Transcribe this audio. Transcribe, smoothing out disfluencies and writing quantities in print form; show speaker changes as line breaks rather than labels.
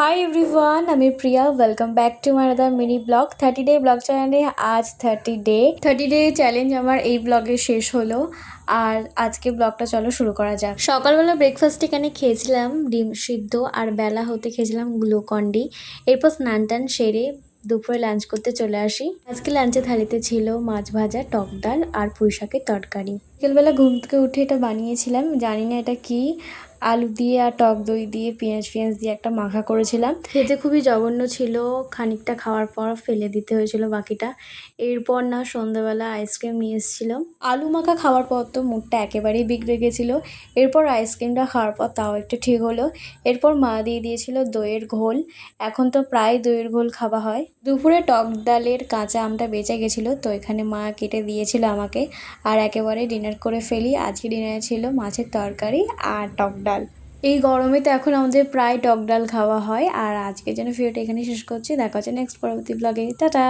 High everyone, আমি Priya. Welcome back to my other mini blog 30 day blog চ্যানেলে। আজ 30 day challenge আমার এই ব্লগে শেষ হলো। আর আজকে ব্লগটা চলো শুরু করা যাক। সকালবেলা ব্রেকফাস্ট এখানে খেয়েছিলাম ডিম সিদ্ধ, আর বেলা হতে খেয়েছিলাম গ্লুকন্ডি। এরপর স্নান টান সেরে দুপুরে লাঞ্চ করতে চলে আসি। আজকে লাঞ্চে থালিতে ছিল মাছ ভাজা, টক ডাল আর পুঁই শাকের তরকারি। বিকেলবেলা ঘুম থেকে উঠে এটা বানিয়েছিলাম, জানি না এটা কি, আলু দিয়ে আর টক দই দিয়ে পেঁয়াজ দিয়ে একটা মাখা করেছিলাম। খেতে খুবই জঘন্য ছিল, খানিকটা খাওয়ার পর ফেলে দিতে হয়েছিল বাকিটা। এরপর না সন্ধ্যাবেলা আইসক্রিম নিয়ে এসেছিল। আলু মাখা খাওয়ার পর তো মুখটা একেবারেই বিগড়ে গেছিলো। এরপর আইসক্রিমটা খাওয়ার পর তাও একটু ঠিক হলো। এরপর মা দিয়ে দিয়েছিল দইয়ের ঘোল। এখন তো প্রায় দইয়ের ঘোল খাওয়া হয়। দুপুরে টক ডালের কাঁচা আমটা বেঁচে গেছিলো, তো এখানে মা কেটে দিয়েছিল আমাকে। আর একেবারে ডিনার করে ফেলি। আজকে ডিনারে ছিল মাছের তরকারি আর টক ডাল। এই গরমে তো এখন আমাদের প্রায় টক ডাল খাওয়া হয়। আর আজকের জন্য ভিডিওটা এখানেই শেষ করছি। দেখা হচ্ছে নেক্সট পরবর্তী ব্লগে। টাটা।